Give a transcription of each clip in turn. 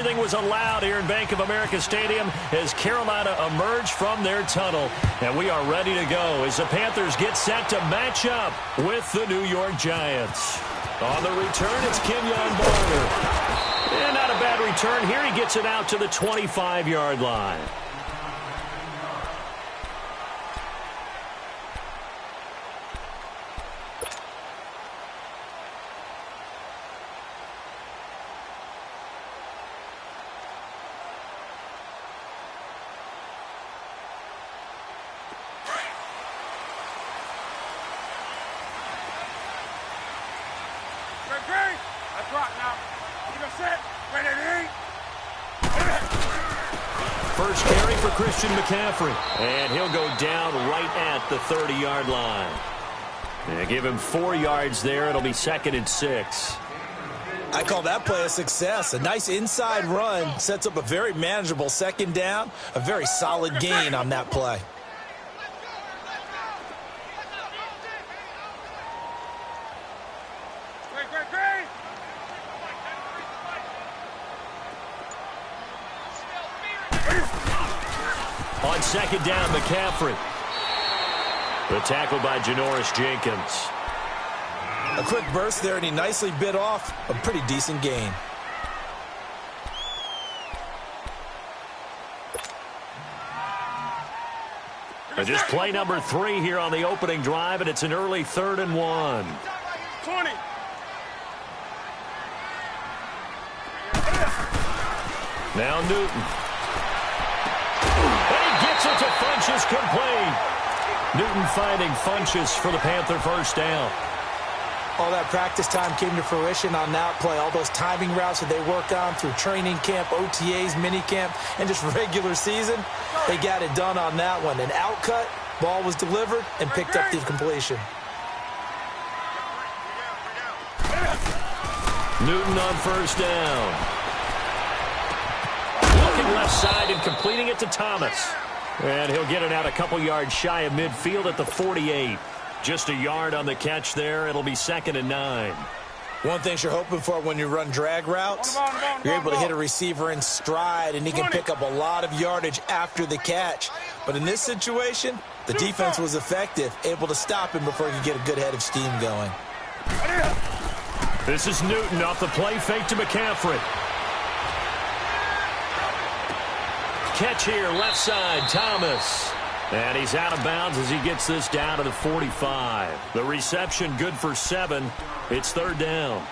everything was allowed here in Bank of America Stadium as Carolina emerged from their tunnel. And we are ready to go as the Panthers get set to match up with the New York Giants. On the return, it's Kenyon Barner. And not a bad return here. He gets it out to the 25-yard line. First carry for Christian McCaffrey. And he'll go down right at the 30-yard line. And give him 4 yards there. It'll be 2nd and 6. I call that play a success. A nice inside run sets up a very manageable 2nd down. A very solid gain on that play. On 2nd down, McCaffrey. The tackle by Janoris Jenkins. A quick burst there, and he nicely bit off a pretty decent gain. Just play number 3 here on the opening drive, and it's an early 3rd and 1. 20. Now Newton. And he gets it to Funchess, complete. Newton finding Funchess for the Panther first down. All that practice time came to fruition on that play. All those timing routes that they work on through training camp, OTAs, minicamp, and just regular season, they got it done on that one. An outcut, ball was delivered, and picked up the completion. Newton on first down. Looking left side and completing it to Thomas. And he'll get it out a couple yards shy of midfield at the 48. Just a yard on the catch there. It'll be 2nd and 9. One thing you're hoping for when you run drag routes, you're able to hit a receiver in stride, and he can pick up a lot of yardage after the catch. But in this situation, the defense was effective, able to stop him before he could get a good head of steam going. This is Newton off the play fake to McCaffrey. Catch here, left side, Thomas. And he's out of bounds as he gets this down to the 45. The reception good for 7. It's 3rd down.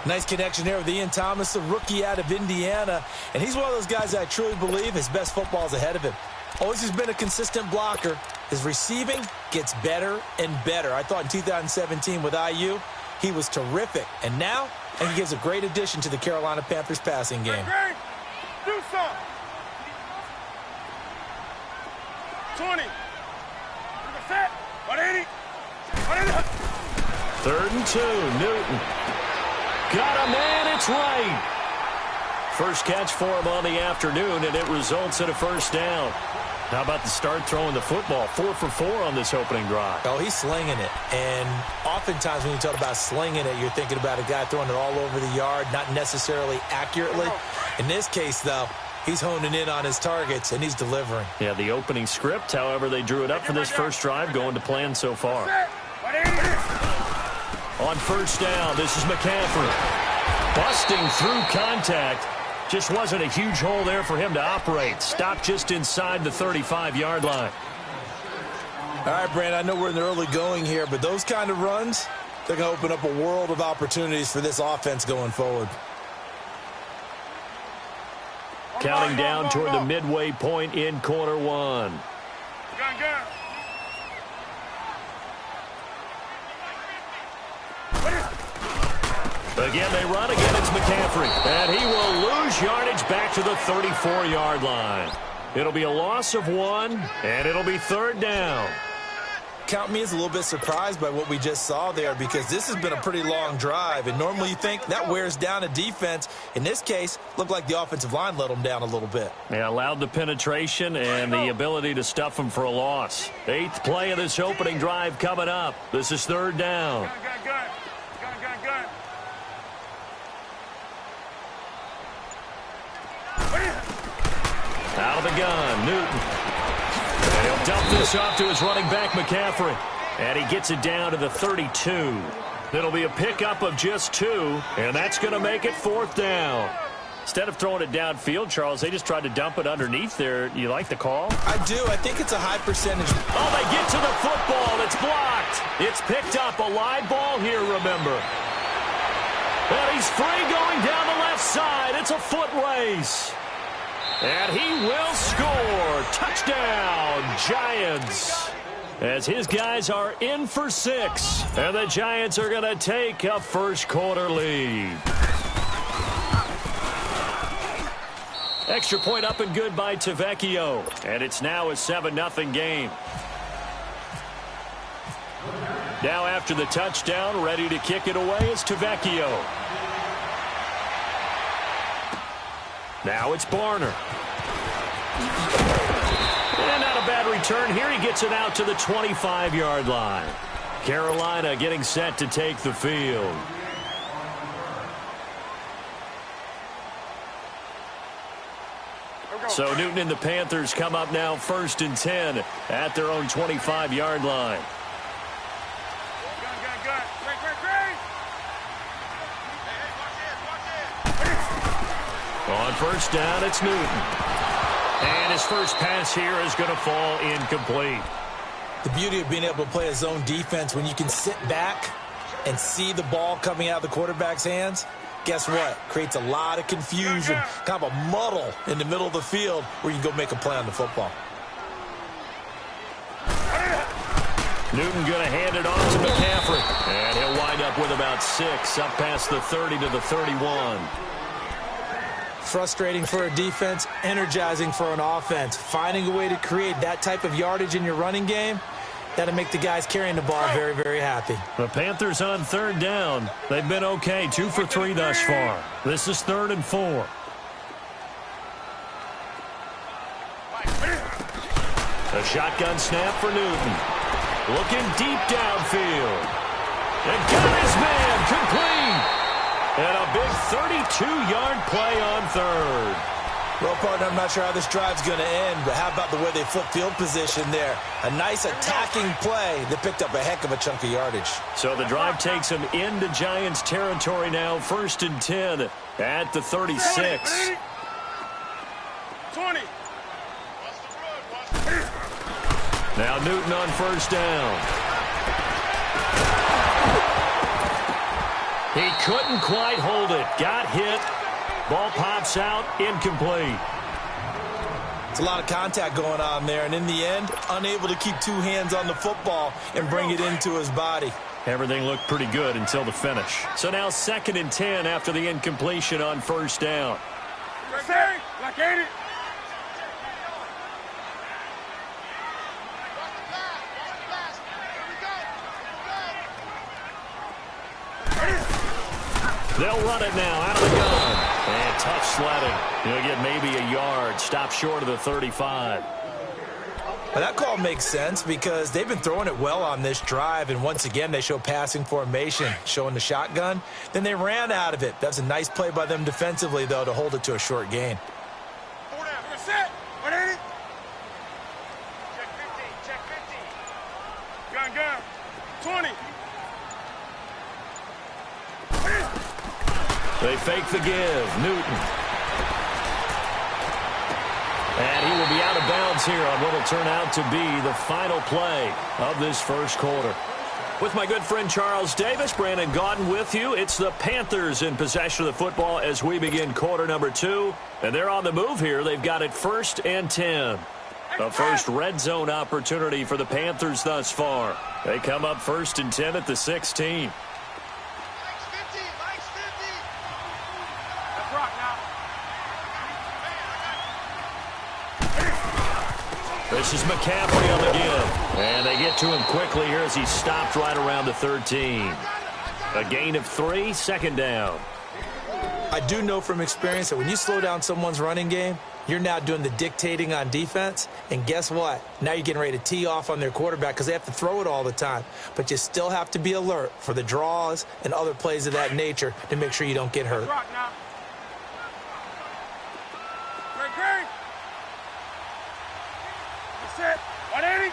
Nice connection there with Ian Thomas, the rookie out of Indiana. And he's one of those guys that I truly believe his best football is ahead of him. Always has been a consistent blocker. His receiving gets better and better. I thought in 2017 with IU, he was terrific. And now, I think he gives a great addition to the Carolina Panthers passing game. Do something. 20. 180. 3rd and 2. Newton. Got a man. It's right. First catch for him on the afternoon, and it results in a first down. How about the start throwing the football? 4 for 4 on this opening drive. Oh, he's slinging it. And oftentimes when you talk about slinging it, you're thinking about a guy throwing it all over the yard, not necessarily accurately. In this case, though, he's honing in on his targets, and he's delivering. Yeah, the opening script, however, they drew it up for this first drive, going to plan so far. On first down, this is McCaffrey. Busting through contact. Just wasn't a huge hole there for him to operate. Stopped just inside the 35-yard line. All right, Brand, I know we're in the early going here, but those kind of runs, they're going to open up a world of opportunities for this offense going forward. Counting down toward the midway point in quarter 1. Again, they run. Again, it's McCaffrey. And he will lose yardage back to the 34-yard line. It'll be a loss of 1, and it'll be 3rd down. Count me as a little bit surprised by what we just saw there, because this has been a pretty long drive, and normally you think that wears down a defense. In this case, looked like the offensive line let them down a little bit. They allowed the penetration and the ability to stuff them for a loss. 8th play of this opening drive coming up. This is 3rd down. Gun. Out of the gun, Newton. And he'll dump this off to his running back, McCaffrey. And he gets it down to the 32. It'll be a pickup of just 2, and that's going to make it 4th down. Instead of throwing it downfield, Charles, they just tried to dump it underneath there. You like the call? I do. I think it's a high percentage. Oh, they get to the football. It's blocked. It's picked up. A live ball here, remember. And he's free going down the left side. It's a foot race. And he will score. Touchdown, Giants. As his guys are in for 6. And the Giants are going to take a first-quarter lead. Extra point up and good by Tavecchio. And it's now a 7-0 game. Now after the touchdown, ready to kick it away is Tavecchio. Now it's Barner. And not a bad return here. He gets it out to the 25-yard line. Carolina getting set to take the field. So Newton and the Panthers come up now 1st and 10 at their own 25-yard line. On 1st down, it's Newton. And his first pass here is going to fall incomplete. The beauty of being able to play a zone defense when you can sit back and see the ball coming out of the quarterback's hands, guess what? Creates a lot of confusion, kind of a muddle in the middle of the field where you can go make a play on the football. Newton going to hand it off to McCaffrey. And he'll wind up with about 6, up past the 30 to the 31. Frustrating for a defense, energizing for an offense. Finding a way to create that type of yardage in your running game, that'll make the guys carrying the ball very, very happy. The Panthers on 3rd down. They've been okay, 2 for 3 thus far. This is 3rd and 4. A shotgun snap for Newton. Looking deep downfield. And got his man complete. And a big 32-yard play on 3rd. Well, partner, I'm not sure how this drive's going to end, but how about the way they flip field position there? A nice attacking play that picked up a heck of a chunk of yardage. So the drive takes them into Giants territory now, 1st and 10 at the 36. 20. Now Newton on 1st down. He couldn't quite hold it. Got hit. Ball pops out. Incomplete. It's a lot of contact going on there, and in the end, unable to keep 2 hands on the football and bring it into his body. Everything looked pretty good until the finish. So now 2nd and 10 after the incompletion on 1st down. Like 80. They'll run it now out of the gun. And tough sledding. He'll get maybe a yard. Stop short of the 35. Well, that call makes sense because they've been throwing it well on this drive, and once again they show passing formation, showing the shotgun. Then they ran out of it. That's a nice play by them defensively, though, to hold it to a short gain. 4 down. We're set. 180. Check 15. Check 15. Gun. 20. They fake the give. Newton. And he will be out of bounds here on what will turn out to be the final play of this first quarter. With my good friend Charles Davis, Brandon Gaudin with you. It's the Panthers in possession of the football as we begin quarter number 2. And they're on the move here. They've got it 1st and 10. The first red zone opportunity for the Panthers thus far. They come up 1st and 10 at the 16. This is McCaffrey on the give. And they get to him quickly here as he stopped right around the 13. A gain of 3, 2nd down. I do know from experience that when you slow down someone's running game, you're now doing the dictating on defense. And guess what? Now you're getting ready to tee off on their quarterback because they have to throw it all the time. But you still have to be alert for the draws and other plays of that nature to make sure you don't get hurt. Set. 180.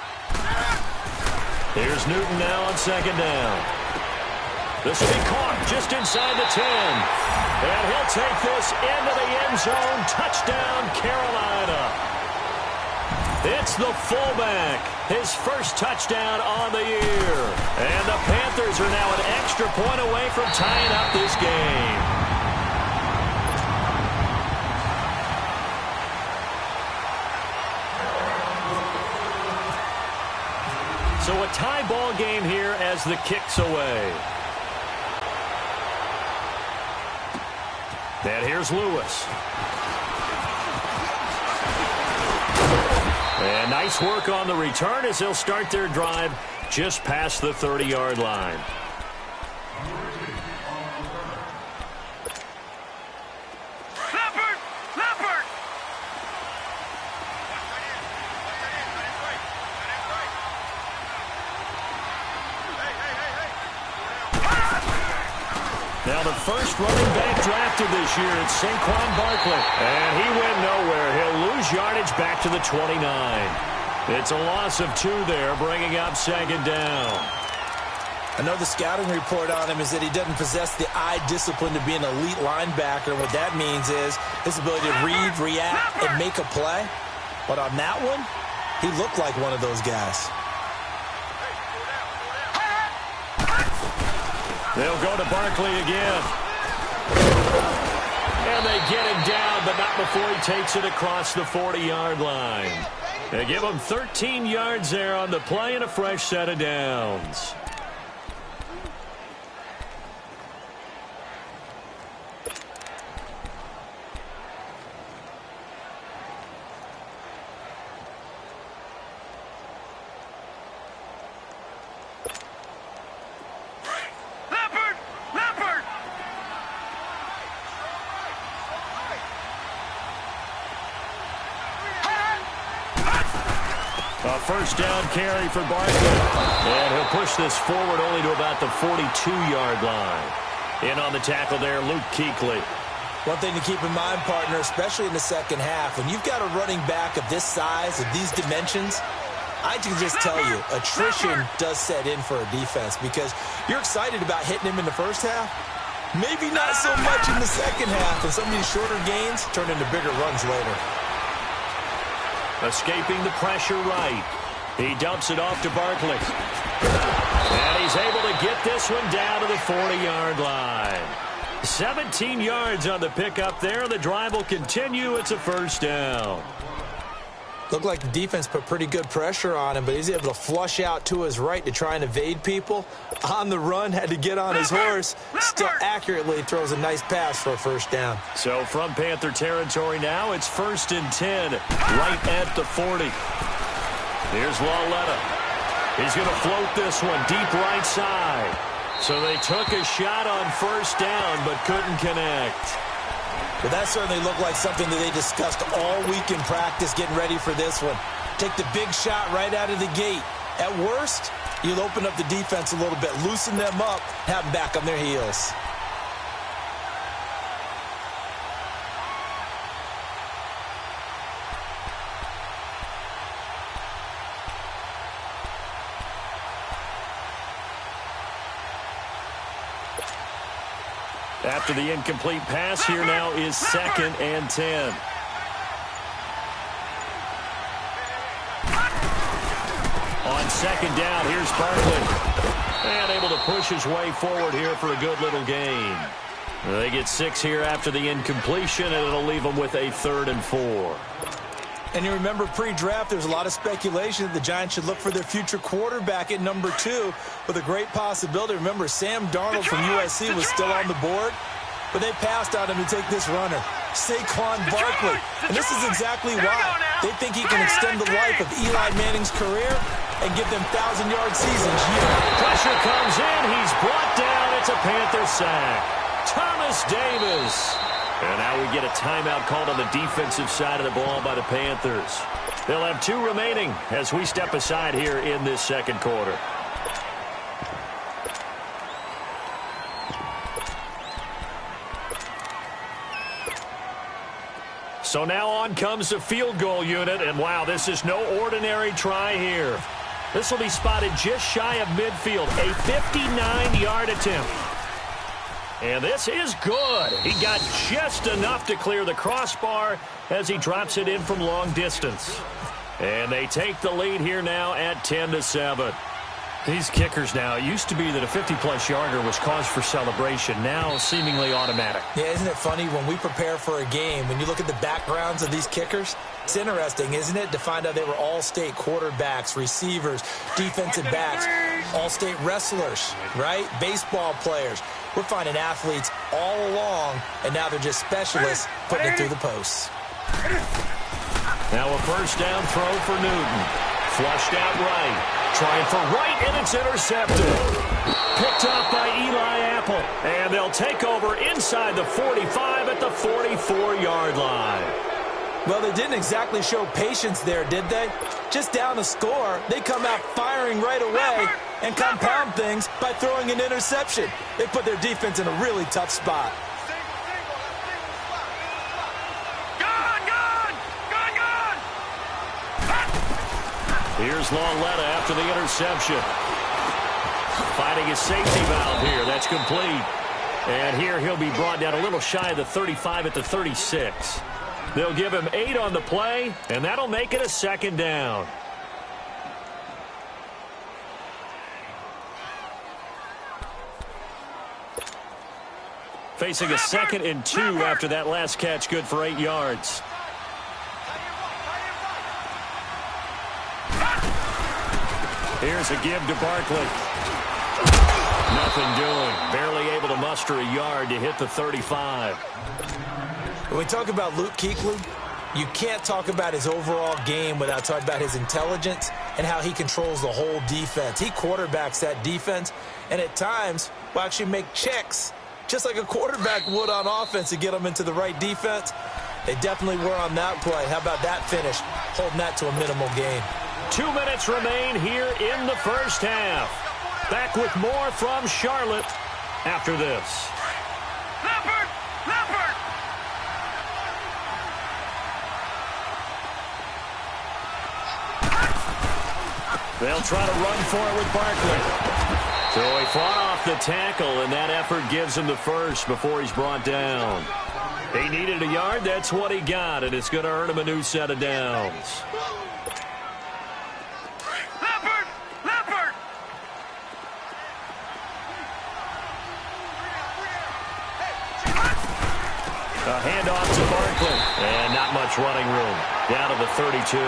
Here's Newton now on second down. This will be caught just inside the 10. And he'll take this into the end zone. Touchdown, Carolina. It's the fullback. His first touchdown on the year. And the Panthers are now an extra point away from tying up this game. So a tie ball game here as the kick's away. And here's Lewis. And nice work on the return as they'll start their drive just past the 30-yard line. Now the first running back drafted this year, it's Saquon Barkley. And he went nowhere. He'll lose yardage back to the 29. It's a loss of 2 there, bringing up second down. I know the scouting report on him is that he doesn't possess the eye discipline to be an elite linebacker. What that means is his ability to read, react, and make a play. But on that one, he looked like one of those guys. They'll go to Barkley again. And they get him down, but not before he takes it across the 40-yard line. They give him 13 yards there on the play and a fresh set of downs. A first down carry for Barkley. And he'll push this forward only to about the 42-yard line. In on the tackle there, Luke Kuechly. One thing to keep in mind, partner, especially in the second half, when you've got a running back of this size, of these dimensions, I can just tell you, attrition does set in for a defense because you're excited about hitting him in the first half. Maybe not so much in the second half, and some of these shorter gains turn into bigger runs later. Escaping the pressure right. He dumps it off to Barkley. And he's able to get this one down to the 40-yard line. 17 yards on the pickup there. The drive will continue. It's a first down. Looked like the defense put pretty good pressure on him, but he's able to flush out to his right to try and evade people. On the run, had to get on his horse. Still accurately throws a nice pass for a first down. So from Panther territory now, it's 1st and 10, right at the 40. Here's Lauletta. He's going to float this one deep right side. So they took a shot on first down, but couldn't connect. But that certainly looked like something that they discussed all week in practice getting ready for this one. Take the big shot right out of the gate. At worst, you'll open up the defense a little bit, loosen them up, have them back on their heels. After the incomplete pass, here now is 2nd and 10. On second down, here's Barkley. And able to push his way forward here for a good little gain. They get 6 here after the incompletion, and it'll leave them with a 3rd and 4. And you remember pre-draft, there's a lot of speculation that the Giants should look for their future quarterback at number 2 with a great possibility. Remember, Sam Darnold from USC was still on the board, but they passed on him to take this runner, Saquon Barkley. And this is exactly why. They think he can extend the life of Eli Manning's career and give them 1,000-yard seasons. Pressure comes in. He's brought down. It's a Panther sack. Thomas Davis. And now we get a timeout called on the defensive side of the ball by the Panthers. They'll have 2 remaining as we step aside here in this second quarter. So now on comes the field goal unit, and wow, this is no ordinary try here. This will be spotted just shy of midfield, a 59-yard attempt. And this is good. He got just enough to clear the crossbar as he drops it in from long distance. And they take the lead here now at 10-7. These kickers now, it used to be that a 50-plus yarder was cause for celebration, now seemingly automatic. Yeah, isn't it funny when we prepare for a game, when you look at the backgrounds of these kickers, it's interesting, isn't it, to find out they were all-state quarterbacks, receivers, defensive backs, all-state wrestlers, right? Baseball players. We're finding athletes all along, and now they're just specialists putting it through the posts. Now a first down throw for Newton. Flushed out right. Trying for right, and it's intercepted. Picked up by Eli Apple. And they'll take over inside the 45 at the 44-yard line. Well, they didn't exactly show patience there, did they? Just down a score, they come out firing right away and compound things by throwing an interception. They put their defense in a really tough spot. Here's Lauletta after the interception. Finding his safety valve here. That's complete. And here he'll be brought down a little shy of the 35 at the 36. They'll give him 8 on the play, and that'll make it a second down. Facing a 2nd and 2 after that last catch, good for 8 yards. Here's a give to Barkley. Nothing doing. Barely able to muster a yard to hit the 35. When we talk about Luke Kuechly, you can't talk about his overall game without talking about his intelligence and how he controls the whole defense. He quarterbacks that defense, and at times will actually make checks, just like a quarterback would on offense to get them into the right defense. They definitely were on that play. How about that finish, holding that to a minimal gain. 2 minutes remain here in the first half. Back with more from Charlotte after this. Leopard! Leopard! They'll try to run for it with Barkley. So he fought off the tackle, and that effort gives him the first before he's brought down. He needed a yard. That's what he got, and it's going to earn him a new set of downs. A handoff to Barkley. And not much running room. Down to the 32.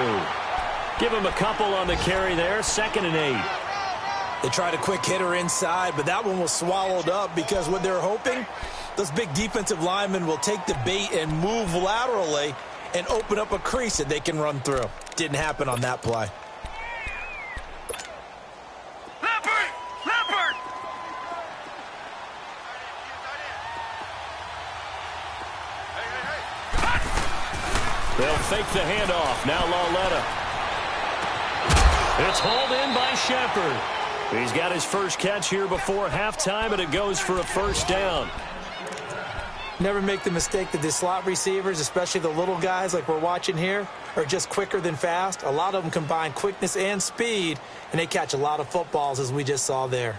Give him a couple on the carry there. 2nd and 8. They tried a quick hitter inside, but that one was swallowed up because what they're hoping, those big defensive linemen will take the bait and move laterally and open up a crease that they can run through. Didn't happen on that play. They'll fake the handoff. Now Lauletta. It's hauled in by Shepard. He's got his first catch here before halftime, and it goes for a first down. Never make the mistake that the slot receivers, especially the little guys like we're watching here, are just quicker than fast. A lot of them combine quickness and speed, and they catch a lot of footballs, as we just saw there.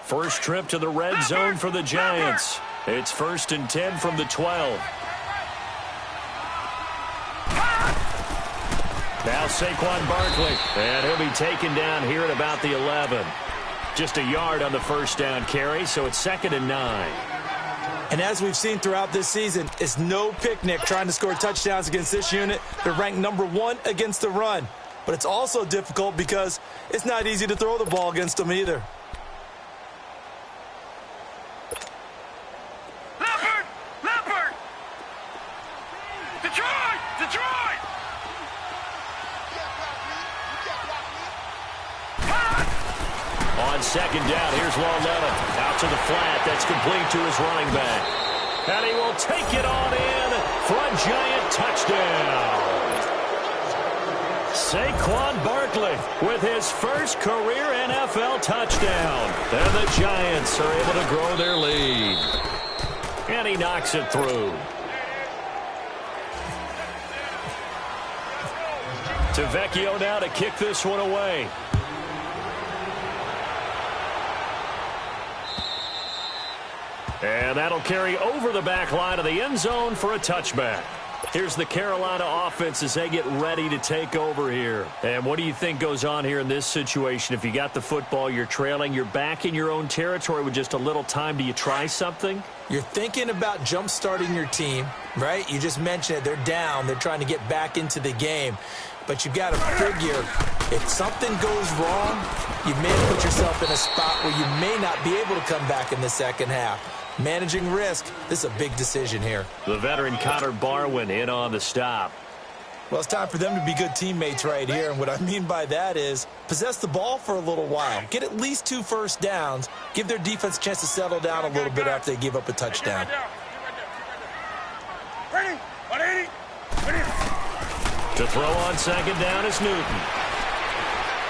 First trip to the red zone for the Giants. It's 1st and 10 from the 12. Now Saquon Barkley, and he'll be taken down here at about the 11. Just a yard on the first down carry, so it's 2nd and 9. And as we've seen throughout this season, it's no picnic trying to score touchdowns against this unit. They're ranked number 1 against the run. But it's also difficult because it's not easy to throw the ball against them either. On second down, here's Lauletta. Out to the flat. That's complete to his running back. And he will take it on in for a Giant touchdown. Saquon Barkley with his first career NFL touchdown. And the Giants are able to grow their lead. And he knocks it through. To Vecchio now to kick this one away. And that'll carry over the back line of the end zone for a touchback. Here's the Carolina offense as they get ready to take over here. And what do you think goes on here in this situation? If you got the football, you're trailing, you're back in your own territory with just a little time. Do you try something? You're thinking about jump-starting your team, right? You just mentioned it. They're down. They're trying to get back into the game. But you've got to figure, if something goes wrong, you may put yourself in a spot where you may not be able to come back in the second half. Managing risk, this is a big decision here. The veteran Connor Barwin in on the stop. Well, it's time for them to be good teammates right here. And what I mean by that is possess the ball for a little while. Get at least 2 first downs. Give their defense a chance to settle down a little bit after they give up a touchdown. Ready? 180. To throw on second down is Newton.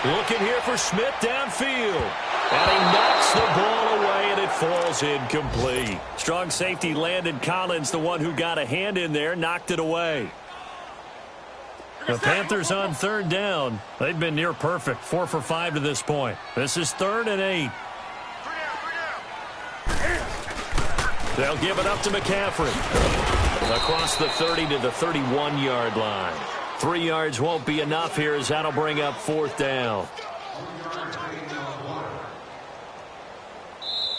Looking here for Smith downfield. And he knocks the ball away, and it falls incomplete. Strong safety Landon Collins, the one who got a hand in there, knocked it away. The Panthers on third down. They've been near perfect, 4 for 5 to this point. This is 3rd and 8. They'll give it up to McCaffrey. Across the 30 to the 31-yard line. 3 yards won't be enough here as that'll bring up 4th down.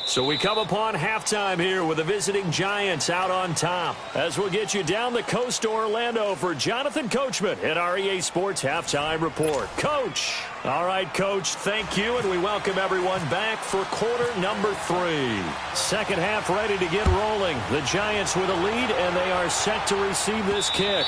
So we come upon halftime here with the visiting Giants out on top. As we'll get you down the coast to Orlando for Jonathan Coachman at our EA Sports Halftime Report. Coach. All right, Coach, thank you, and we welcome everyone back for quarter number 3. Second half ready to get rolling. The Giants with a lead, and they are set to receive this kick.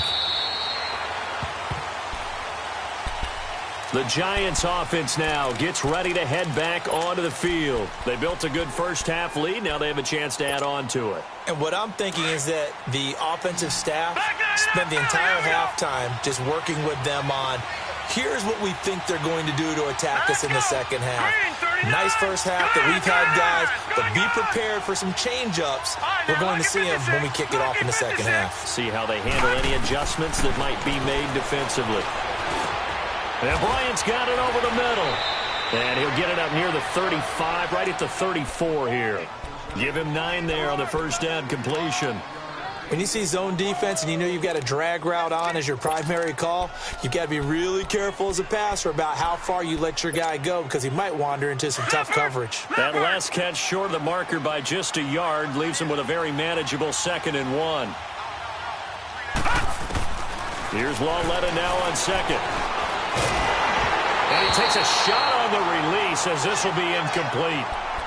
The Giants offense now gets ready to head back onto the field. They built a good first half lead. Now they have a chance to add on to it. And what I'm thinking is that the offensive staff spent the entire halftime just working with them on, here's what we think they're going to do to attack us in the second half. Nice first half that we've had, guys, but be prepared for some change-ups. We're going to see them when we kick it off in the second half. See how they handle any adjustments that might be made defensively. And Bryant's got it over the middle. And he'll get it up near the 35, right at the 34 here. Give him 9 there on the first down completion. When you see zone defense and you know you've got a drag route on as your primary call, you've got to be really careful as a passer about how far you let your guy go because he might wander into some tough coverage. That last catch short of the marker by just a yard leaves him with a very manageable 2nd and 1. Here's Lauletta now on second. And he takes a shot on the release as this will be incomplete.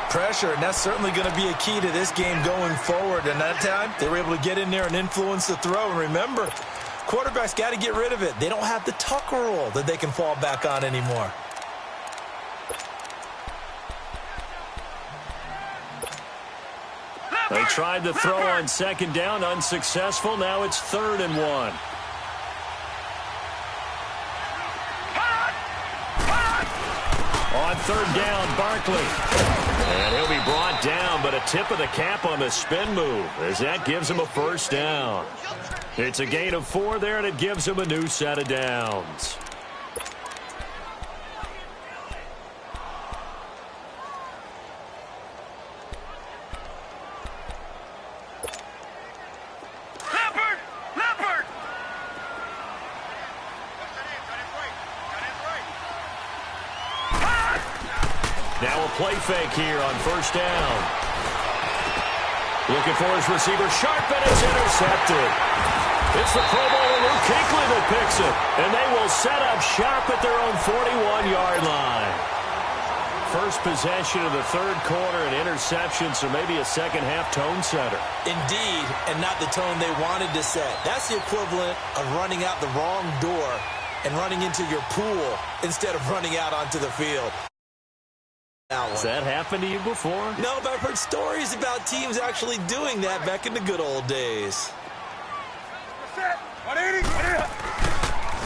Pressure, and that's certainly going to be a key to this game going forward. And that time, they were able to get in there and influence the throw. And remember, quarterbacks got to get rid of it. They don't have the Tucker rule that they can fall back on anymore. They tried to throw on second down, unsuccessful. Now it's 3rd and 1. On third down, Barkley. And he'll be brought down, but a tip of the cap on the spin move as that gives him a first down. It's a gain of 4 there, and it gives him a new set of downs. Now a play fake here on first down. Looking for his receiver, sharp, and it's intercepted. It's the Pro Bowler Luke Kuechly that picks it, and they will set up shop at their own 41-yard line. First possession of the third quarter, an interception, so maybe a second-half tone setter. Indeed, and not the tone they wanted to set. That's the equivalent of running out the wrong door and running into your pool instead of running out onto the field. Has that happened to you before? No, but I've heard stories about teams actually doing that back in the good old days.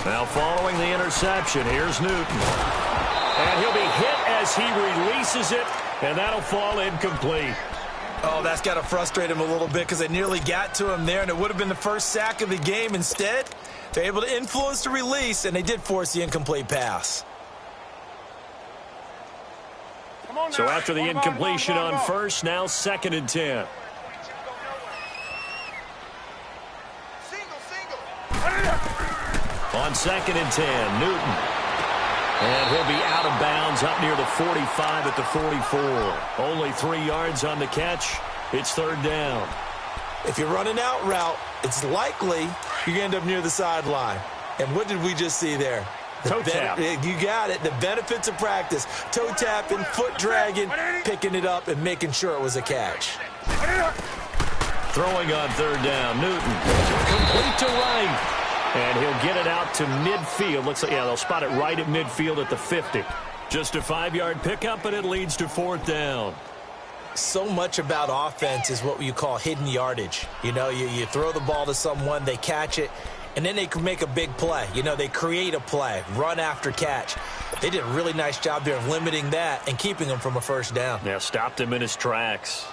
Now following the interception, here's Newton. And he'll be hit as he releases it, and that'll fall incomplete. Oh, that's got to frustrate him a little bit because they nearly got to him there, and it would have been the first sack of the game. Instead, they're able to influence the release, and they did force the incomplete pass. So after the incompletion on first, now 2nd and 10. On 2nd and 10, Newton. And he'll be out of bounds up near the 45 at the 44. Only 3 yards on the catch. It's 3rd down. If you're running out route, it's likely you're going to end up near the sideline. And what did we just see there? Toe tap. You got it. The benefits of practice. Toe tapping, foot dragging, picking it up, and making sure it was a catch. Throwing on 3rd down, Newton. Complete to right. And he'll get it out to midfield. Looks like, yeah, they'll spot it right at midfield at the 50. Just a 5-yard pickup, and it leads to 4th down. So much about offense is what you call hidden yardage. You know, you throw the ball to someone, they catch it, and then they can make a big play. You know, they create a play, run after catch. They did a really nice job there of limiting that and keeping him from a 1st down. Yeah, stopped him in his tracks.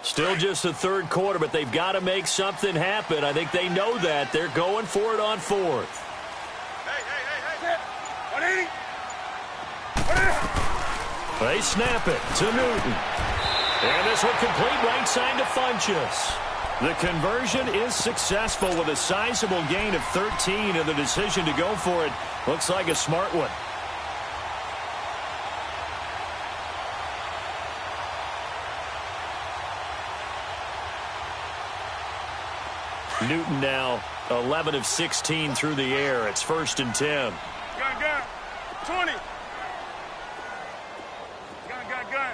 Still just the 3rd quarter, but they've got to make something happen. I think they know that. They're going for it on 4th. They snap it to Newton. And this one complete right side to Funchess. The conversion is successful with a sizable gain of 13, and the decision to go for it looks like a smart one. Newton now 11 of 16 through the air. It's 1st and 10. Gun. 20. Gun.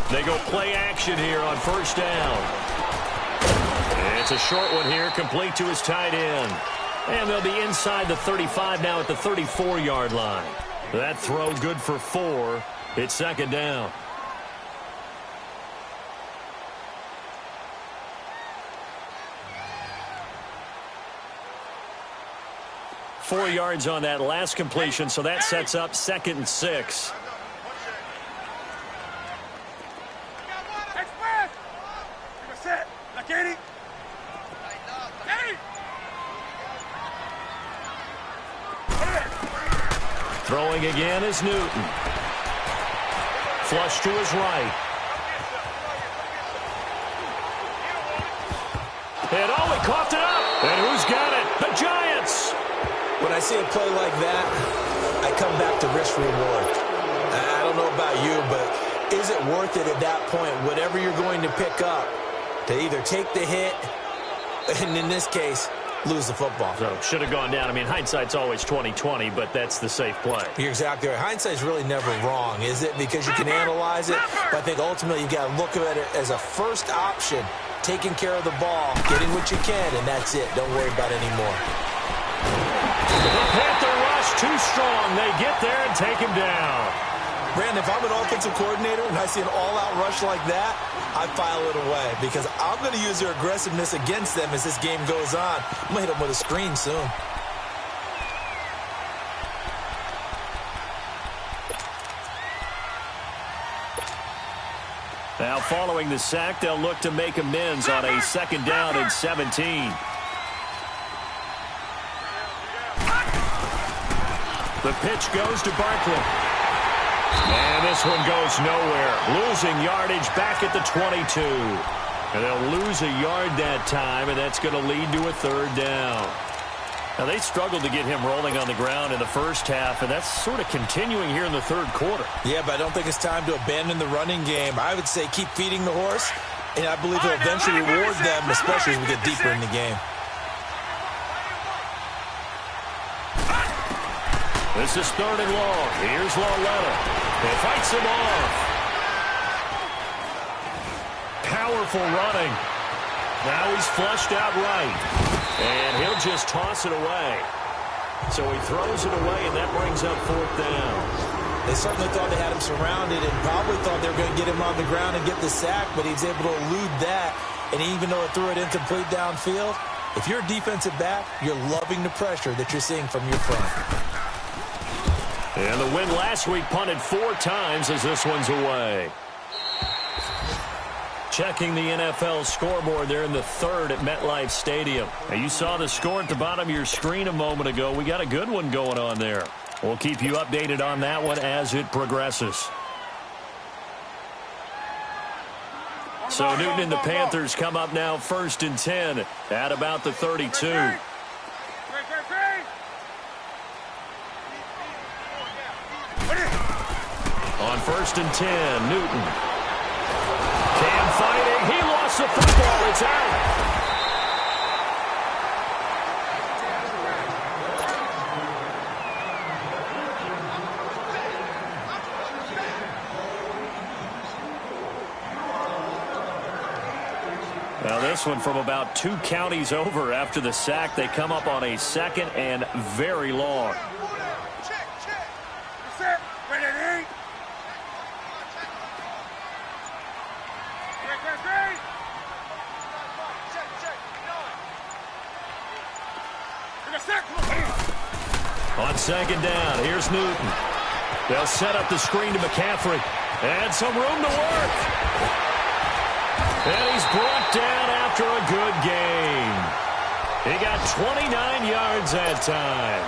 They go play action here on 1st down. It's a short one here, complete to his tight end. And they'll be inside the 35 now at the 34-yard line. That throw good for 4. It's 2nd down. Four yards on that last completion, so that sets up 2nd and 6. Throwing again is Newton. Flush to his right. And oh, he coughed it up. And who's got it? The Giants. When I see a play like that, I come back to risk reward. I don't know about you, but is it worth it at that point, whatever you're going to pick up, to either take the hit, and in this case, lose the football? So should have gone down. I mean, hindsight's always 20/20, but that's the safe play. You're exactly right. Hindsight's really never wrong, is it? Because you can analyze it, but I think ultimately you got to look at it as a first option, taking care of the ball, getting what you can, and that's it. Don't worry about it anymore. The Panther rush too strong. They get there and take him down. Brandon, if I'm an offensive coordinator and I see an all-out rush like that, I file it away because I'm going to use their aggressiveness against them as this game goes on. I'm going to hit them with a screen soon. Now following the sack, they'll look to make amends on a 2nd down and 17. The pitch goes to Barkley. And this one goes nowhere. Losing yardage back at the 22. And they'll lose a yard that time, and that's going to lead to a 3rd down. Now, they struggled to get him rolling on the ground in the first half, and that's sort of continuing here in the 3rd quarter. Yeah, but I don't think it's time to abandon the running game. I would say keep feeding the horse, and I believe he'll eventually reward them, especially as we get deeper in the game. This is 3rd and long. Here's Lauletta. He fights him off. Powerful running. Now he's flushed out right. And he'll just toss it away. So he throws it away, and that brings up 4th down. They certainly thought they had him surrounded and probably thought they were going to get him on the ground and get the sack, but he was able to elude that. And even though it threw it incomplete downfield, if you're a defensive back, you're loving the pressure that you're seeing from your front. And the win last week punted 4 times as this one's away. Checking the NFL scoreboard there in the 3rd at MetLife Stadium. Now, you saw the score at the bottom of your screen a moment ago. We got a good one going on there. We'll keep you updated on that one as it progresses. So Newton and the Panthers come up now 1st and 10 at about the 32. On 1st and 10, Newton. Cam fighting. He lost the football. It's out. Now this one from about 2 counties over after the sack. They come up on a 2nd and very long. On 2nd down, here's Newton. They'll set up the screen to McCaffrey. And some room to work. And he's brought down after a good game. He got 29 yards that time.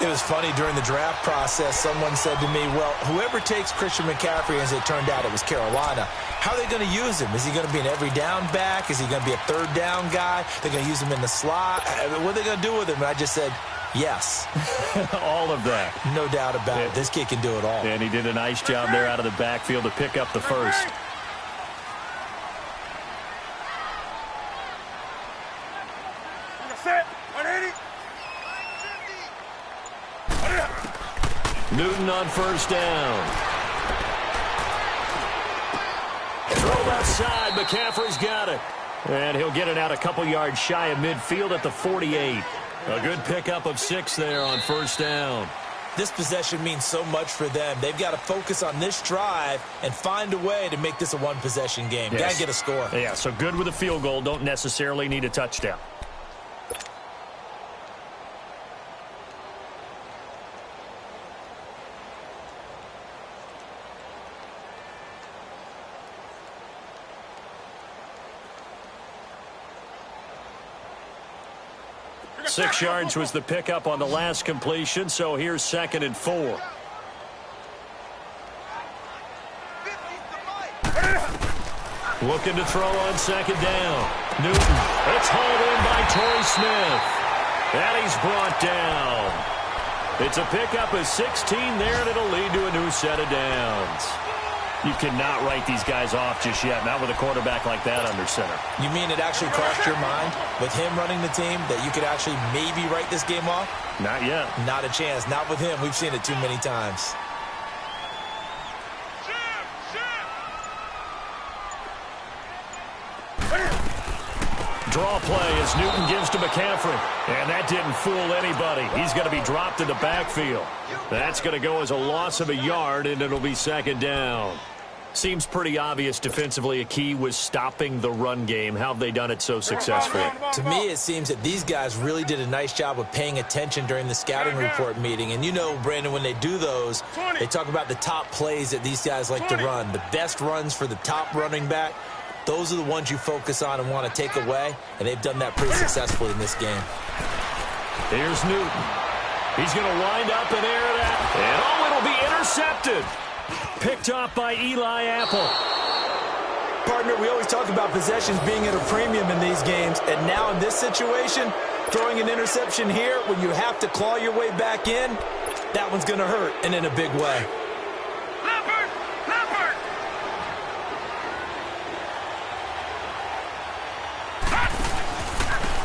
It was funny during the draft process. Someone said to me, well, whoever takes Christian McCaffrey, as it turned out it was Carolina, how are they going to use him? Is he going to be an every down back? Is he going to be a 3rd down guy? They're going to use him in the slot? What are they going to do with him? And I just said, yes. All of that. No doubt about it. This kid can do it all. And he did a nice job there out of the backfield to pick up the first. Newton on 1st down. Throw left side. McCaffrey's got it. And he'll get it out a couple yards shy of midfield at the 48. A good pickup of 6 there on 1st down. This possession means so much for them. They've got to focus on this drive and find a way to make this a one-possession game. Yes. Got to get a score. Yeah, so good with a field goal. Don't necessarily need a touchdown. Six yards was the pickup on the last completion, so here's 2nd and 4. Looking to throw on 2nd down. Newton. It's hauled in by Torrey Smith. And he's brought down. It's a pickup of 16 there, and it'll lead to a new set of downs. You cannot write these guys off just yet, not with a quarterback like that under center. You mean it actually crossed your mind with him running the team that you could actually maybe write this game off? Not yet. Not a chance. Not with him. We've seen it too many times. Draw play as Newton gives to McCaffrey. And that didn't fool anybody. He's going to be dropped in the backfield. That's going to go as a loss of a yard, and it'll be 2nd down. Seems pretty obvious defensively a key was stopping the run game. How have they done it so successfully? To me, it seems that these guys really did a nice job of paying attention during the scouting report meeting. And you know, Brandon, when they do those, they talk about the top plays that these guys like to run. The best runs for the top running back. Those are the ones you focus on and want to take away, and they've done that pretty successfully in this game. Here's Newton. He's going to wind up and air it out. And it'll be intercepted. Picked off by Eli Apple. Partner, we always talk about possessions being at a premium in these games, and now in this situation, throwing an interception here when you have to claw your way back in, that one's going to hurt, and in a big way.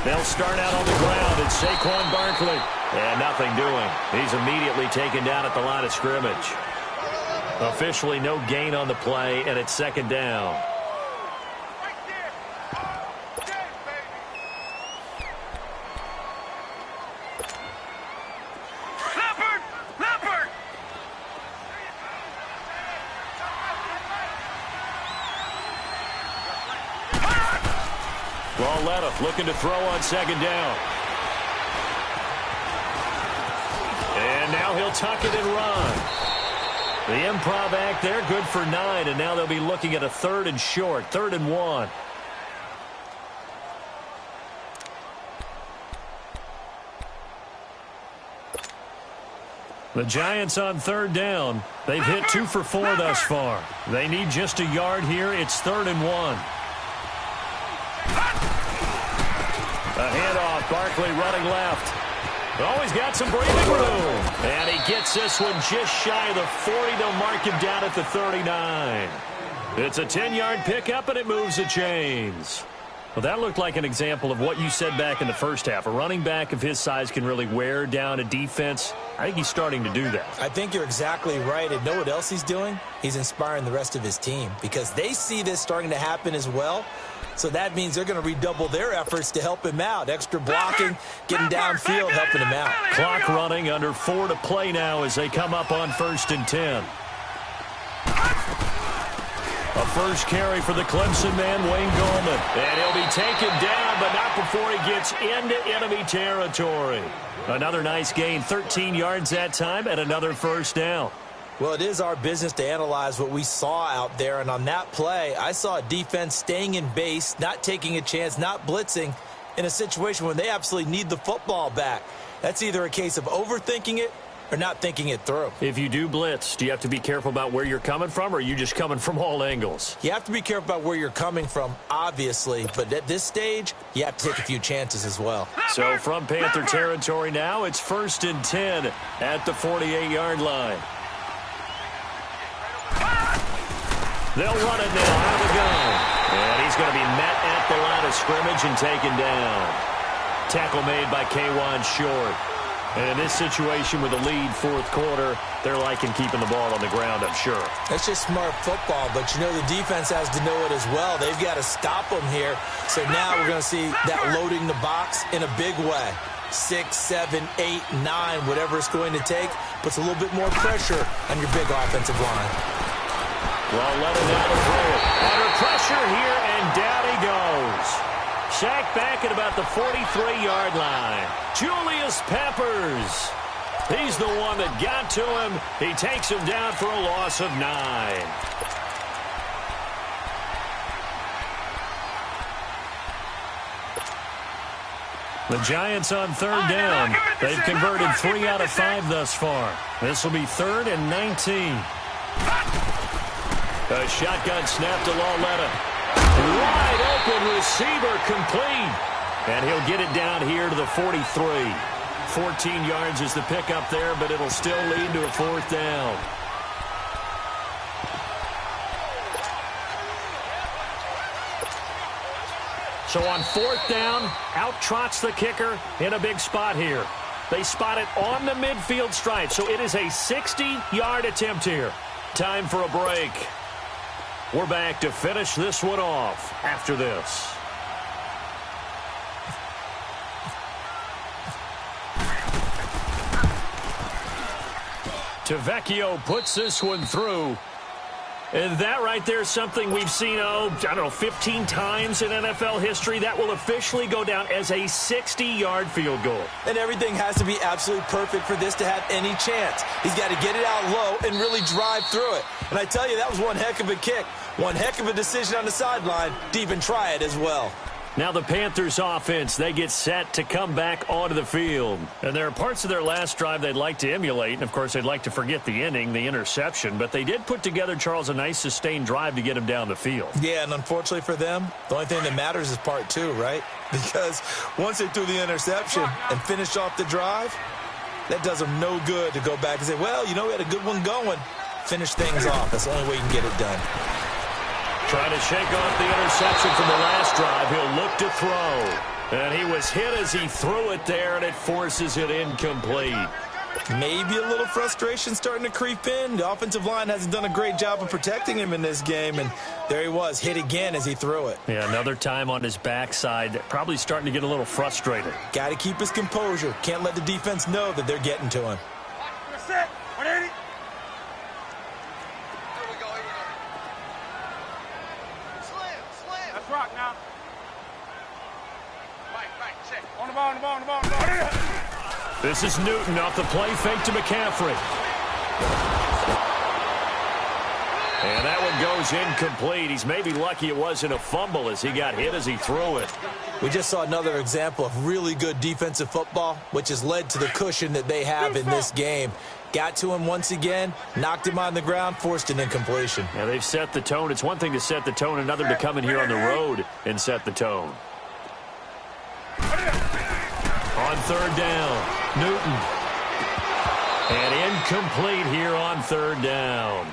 They'll start out on the ground. It's Saquon Barkley. And nothing doing. He's immediately taken down at the line of scrimmage. Officially no gain on the play, and it's 2nd down. Lauletta looking to throw on second down. And now he'll tuck it and run. The improv act there, good for 9, and now they'll be looking at a 3rd and short, 3rd and 1. The Giants on 3rd down. They've hit 2 for 4 thus far. They need just a yard here. It's 3rd and 1. A handoff. Barkley running left. Always got some breathing room. And he gets this one just shy of the 40. They'll mark him down at the 39. It's a 10-yard pickup, and it moves the chains. Well, that looked like an example of what you said back in the first half. A running back of his size can really wear down a defense. I think he's starting to do that. I think you're exactly right. And know what else he's doing? He's inspiring the rest of his team because they see this starting to happen as well. So that means they're going to redouble their efforts to help him out. Extra blocking, getting downfield, helping him out. Clock running, under 4 to play now as they come up on 1st and 10. A first carry for the Clemson man, Wayne Gallman. And he'll be taken down, but not before he gets into enemy territory. Another nice gain, 13 yards that time, and another first down. Well, it is our business to analyze what we saw out there. And on that play, I saw a defense staying in base, not taking a chance, not blitzing in a situation when they absolutely need the football back. That's either a case of overthinking it or not thinking it through. If you do blitz, do you have to be careful about where you're coming from, or are you just coming from all angles? You have to be careful about where you're coming from, obviously, but at this stage, you have to take a few chances as well. So from Panther territory now, it's 1st and 10 at the 48-yard line. They'll run it now out of the gun. And he's going to be met at the line of scrimmage and taken down. Tackle made by K'Wan Short. And in this situation with a lead 4th quarter, they're liking keeping the ball on the ground, I'm sure. That's just smart football, but you know the defense has to know it as well. They've got to stop them here. So now we're going to see that loading the box in a big way. 6, 7, 8, 9, whatever it's going to take, puts a little bit more pressure on your big offensive line. Well, let him down to throw it. Under pressure here, and down he goes. Sacked back at about the 43-yard line. Julius Peppers. He's the one that got to him. He takes him down for a loss of 9. The Giants on 3rd down. They've converted 3 out of 5 thus far. This will be 3rd and 19. A shotgun snap to Lauletta. Wide open receiver complete. And he'll get it down here to the 43. 14 yards is the pickup there, but it'll still lead to a 4th down. So on 4th down, out trots the kicker in a big spot here. They spot it on the midfield stripe, so it is a 60-yard attempt here. Time for a break. We're back to finish this one off after this. Tavecchio puts this one through. And that right there is something we've seen, I don't know, 15 times in NFL history. That will officially go down as a 60-yard field goal. And everything has to be absolutely perfect for this to have any chance. He's got to get it out low and really drive through it. And I tell you, that was one heck of a kick. One heck of a decision on the sideline to even try it as well. Now the Panthers offense, they get set to come back onto the field. And there are parts of their last drive they'd like to emulate. And, of course, they'd like to forget the ending, the interception. But they did put together, Charles, a nice sustained drive to get him down the field. Yeah, and unfortunately for them, the only thing that matters is part 2, right? Because once they threw the interception and finished off the drive, that does them no good to go back and say, well, you know, we had a good one going. Finish things off. That's the only way you can get it done. Trying to shake off the interception from the last drive. He'll look to throw. And he was hit as he threw it there, and it forces it incomplete. Maybe a little frustration starting to creep in. The offensive line hasn't done a great job of protecting him in this game, and there he was, hit again as he threw it. Yeah, another time on his backside, probably starting to get a little frustrated. Got to keep his composure. Can't let the defense know that they're getting to him. Set. 180. Let's rock now. On the ball, on the ball, on the ball, on the ball. This is Newton off the play fake to McCaffrey. And that one goes incomplete. He's maybe lucky it wasn't a fumble as he got hit as he threw it. We just saw another example of really good defensive football, which has led to the cushion that they have in this game. Got to him once again, knocked him on the ground, forced an incompletion. Yeah, they've set the tone. It's one thing to set the tone, another to come in here on the road and set the tone. On third down, Newton. And incomplete here on third down.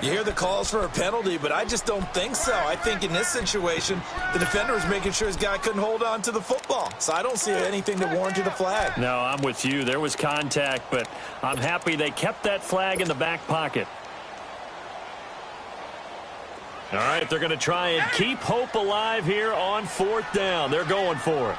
You hear the calls for a penalty, but I just don't think so. I think in this situation, the defender was making sure his guy couldn't hold on to the football. So I don't see anything that warranted a flag. No, I'm with you. There was contact, but I'm happy they kept that flag in the back pocket. All right, they're going to try and keep hope alive here on fourth down. They're going for it.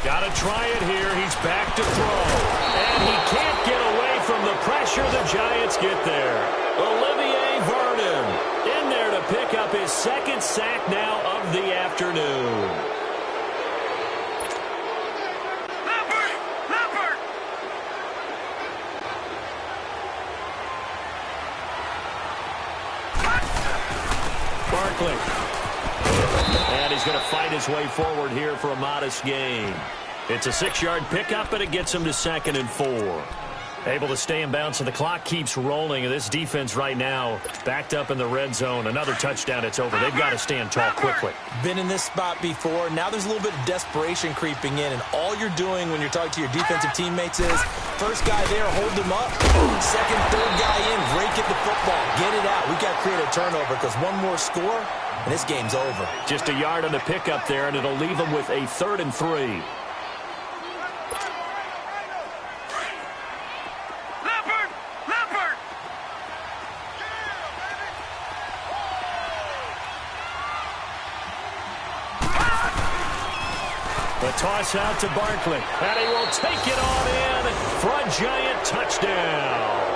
Got to try it here. He's back to throw. And he can't get away from the pressure. The Giants get there. Olivier Vernon in there to pick up his second sack now of the afternoon. Barkley. And he's going to fight his way forward here for a modest gain. It's a 6-yard pickup, and it gets him to 2nd and 4. Able to stay in bounds, so the clock keeps rolling. And this defense right now backed up in the red zone. Another touchdown, it's over. They've got to stand tall quickly. Been in this spot before. Now there's a little bit of desperation creeping in, and all you're doing when you're talking to your defensive teammates is first guy there, hold him up. Second, third guy in, rake at the football. Get it out. We've got to create a turnover because one more score, and this game's over. Just a yard on the pickup there, and it'll leave them with a 3rd and 3. The toss out to Barkley, and he will take it on in for a Giant touchdown.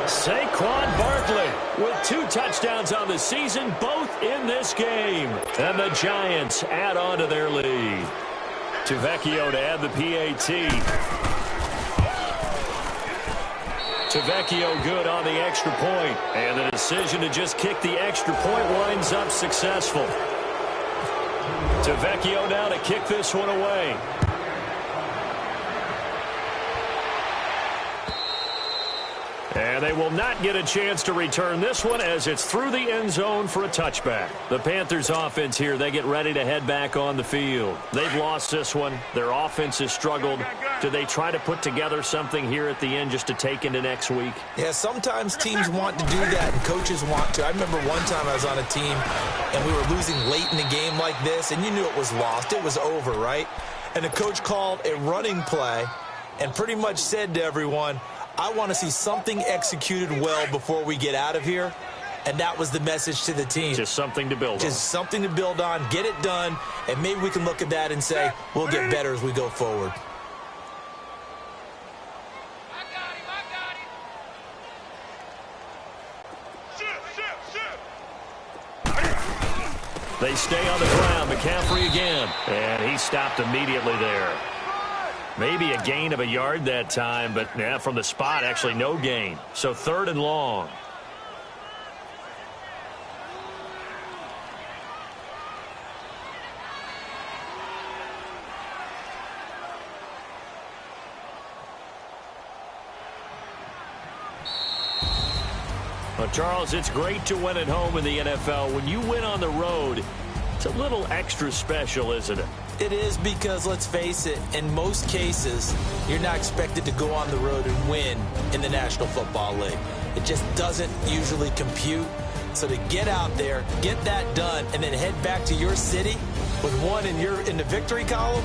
Saquon Barkley with 2 touchdowns on the season, both in this game. And the Giants add on to their lead. Tavecchio to add the PAT. Tavecchio good on the extra point. And the decision to just kick the extra point winds up successful. Tavecchio now to kick this one away. And they will not get a chance to return this one as it's through the end zone for a touchback. The Panthers offense here, they get ready to head back on the field. They've lost this one. Their offense has struggled. Do they try to put together something here at the end just to take into next week? Yeah, sometimes teams want to do that and coaches want to. I remember one time I was on a team and we were losing late in the game like this, and you knew it was lost. It was over, right? And the coach called a running play and pretty much said to everyone, I want to see something executed well before we get out of here. And that was the message to the team. Just something to build on. Just something to build on, get it done, and maybe we can look at that and say, we'll get better as we go forward. They stay on the ground. McCaffrey again. And he stopped immediately there. Maybe a gain of a yard that time, but yeah, from the spot, actually no gain. So 3rd and long. Well, Charles, it's great to win at home in the NFL. When you win on the road, it's a little extra special, isn't it? It is, because let's face it, in most cases, you're not expected to go on the road and win in the National Football League. It just doesn't usually compute. So to get out there, get that done, and then head back to your city with one in the victory column,